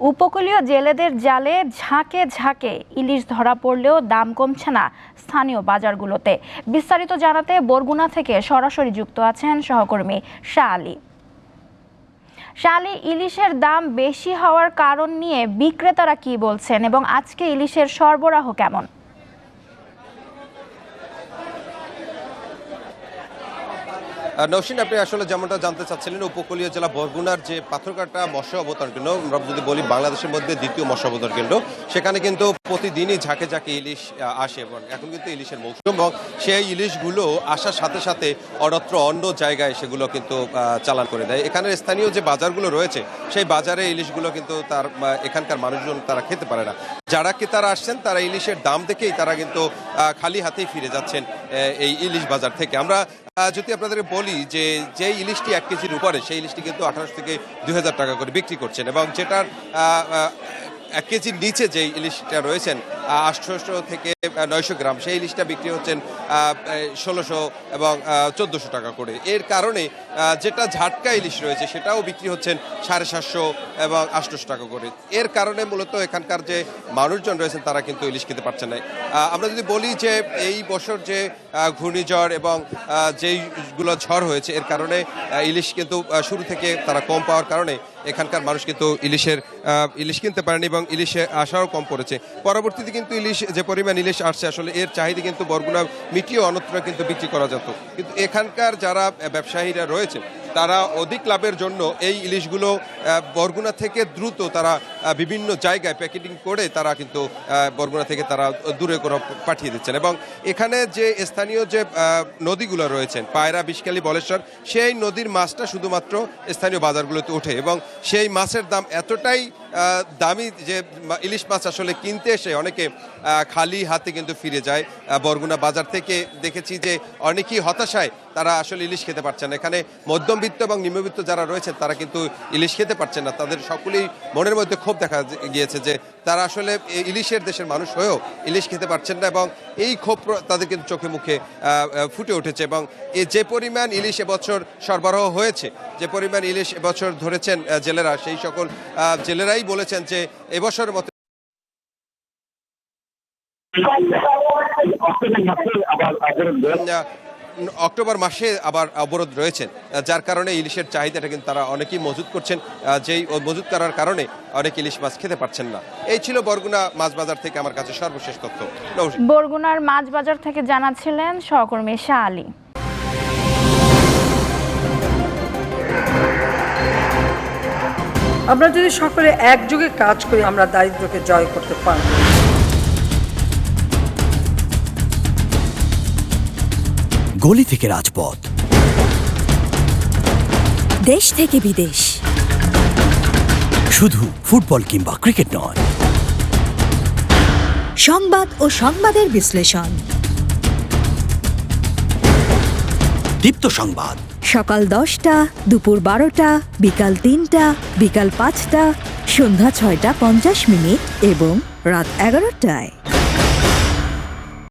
উপকূলীয় জেলেদের জালে ঝাঁকে ঝাঁকে ইলিশ ধরা পড়লেও দাম কমছে না স্থানীয় বাজারগুলোতে। বিস্তারিত জানাতে বরগুনা থেকে সরাসরি যুক্ত আছেন সহকর্মী শাহ আলী। শাহ আলী, ইলিশের দাম বেশি হওয়ার কারণ নিয়ে বিক্রেতারা কি বলছেন এবং আজকে ইলিশের সরবরাহ কেমন? নওশিন, আপনি আসলে যেমনটা জানতে চাচ্ছিলেন, উপকূলীয় জেলা বরগুনার যে পাথরঘাটা মৎস্য অবতরণ কেন্দ্র, আমরা যদি বলি বাংলাদেশের মধ্যে দ্বিতীয় মৎস্য অবতরণ কেন্দ্র, সেখানে কিন্তু প্রতিদিনই ঝাঁকে ঝাঁকে ইলিশ আসে এবং এখন কিন্তু ইলিশের মৌসুম এবং সেই ইলিশগুলো আসার সাথে সাথে অন্যত্র অন্য জায়গায় সেগুলো কিন্তু চালান করে দেয়। এখানের স্থানীয় যে বাজারগুলো রয়েছে সেই বাজারে ইলিশগুলো কিন্তু এখানকার মানুষজন তারা খেতে পারে না। যারা ক্রেতারা আসছেন তারা ইলিশের দাম দেখেই তারা কিন্তু খালি হাতেই ফিরে যাচ্ছেন এই ইলিশ বাজার থেকে। আমরা যদি আপনাদের বলি যে ইলিশটি 1 কেজির উপরে, সেই ইলিশটি কিন্তু 1800 থেকে 2000 টাকা করে বিক্রি করছেন এবং যেটার 1 কেজির নিচে যে ইলিশটা রয়েছেন 800 থেকে 900 গ্রাম, সেই ইলিশটা বিক্রি হচ্ছেন 1600 এবং 1400 টাকা করে। এর কারণে যেটা ঝাটকা ইলিশ রয়েছে সেটাও বিক্রি হচ্ছেন 750 এবং 800 টাকা করে। এর কারণে মূলত এখানকার যে মানুষজন রয়েছেন তারা কিন্তু ইলিশ খেতে পারছেন না। আমরা যদি বলি যে এই বছর যে ঘূর্ণিঝড় এবং যেইগুলো ঝড় হয়েছে এর কারণে ইলিশ কিন্তু শুরু থেকে তারা কম পাওয়ার কারণে এখানকার মানুষ কিন্তু ইলিশ কিনতে পারেনি এবং ইলিশে আসাও কম পড়েছে। পরবর্তীতে কিন্তু ইলিশ যে পরিমাণ ইলিশ আসছে আসলে এর চাহিদা কিন্তু বরগুনা মিটিয়ে অন্যত্র কিন্তু বিক্রি করা যেত, কিন্তু এখানকার যারা ব্যবসায়ীরা রয়েছে তারা অধিক লাভের জন্য এই ইলিশগুলো বরগুনা থেকে দ্রুত তারা বিভিন্ন জায়গায় প্যাকেটিং করে তারা কিন্তু বরগুনা থেকে তারা দূরে করে পাঠিয়ে দিচ্ছেন এবং এখানে যে স্থানীয় যে নদীগুলো রয়েছেন পায়রা, বিষখালী, বলেশ্বর, সেই নদীর মাছটা শুধুমাত্র স্থানীয় বাজারগুলোতে ওঠে এবং সেই মাছের দাম এতটাই দামি যে ইলিশ মাছ আসলে কিনতে এসে অনেকে খালি হাতে কিন্তু ফিরে যায় বরগুনা বাজার থেকে। দেখেছি যে অনেকেই হতাশায় তারা আসলে ইলিশ খেতে পারছেন না। এখানে মধ্যবিত্ত এবং নিম্নবিত্ত যারা রয়েছেন তারা কিন্তু ইলিশ খেতে পারছেন না। তাদের সকলেই মনের মধ্যে ক্ষোভ দেখা গিয়েছে যে তারা আসলে ইলিশের দেশের মানুষ হয়েও ইলিশ খেতে পারছেন না এবং এই ক্ষোভ তাদের কিন্তু চোখে মুখে ফুটে উঠেছে এবং যে পরিমাণ ইলিশ এবছর সরবরাহ হয়েছে, যে পরিমাণ ইলিশ এবছর ধরেছেন জেলেরা, সেই সকল জেলেরাই বলেছেন যে এবছরের মতো অক্টোবর মাসে আবার অবরোধ রয়েছেন, যার কারণে ইলিশের চাহিদাটা কিন্তু তারা অনেকেই মজুত করছেন, যেই মজুত করার কারণে অনেক ইলিশ মাছ খেতে পারছেন না। এই ছিল বরগুনা মাছ বাজার থেকে আমার কাছে সর্বশেষ তথ্য। বরগুনার মাছ বাজার থেকে জানাচ্ছিলেন সহকর্মী শাহ আলী। আমরা যদি সকলে একযোগে কাজ করি আমরা দারিদ্র্যকে জয় করতে পারব। গলি থেকে রাজপথ, দেশ থেকে বিদেশ, শুধু ফুটবল কিংবা ক্রিকেট নয়, সংবাদ ও সংবাদের বিশ্লেষণ, দীপ্ত সংবাদ, সকাল 10টা, দুপুর 12টা, বিকাল 3টা, বিকাল 5টা, সন্ধ্যা 6টা 50 মিনিট এবং রাত 11টায়।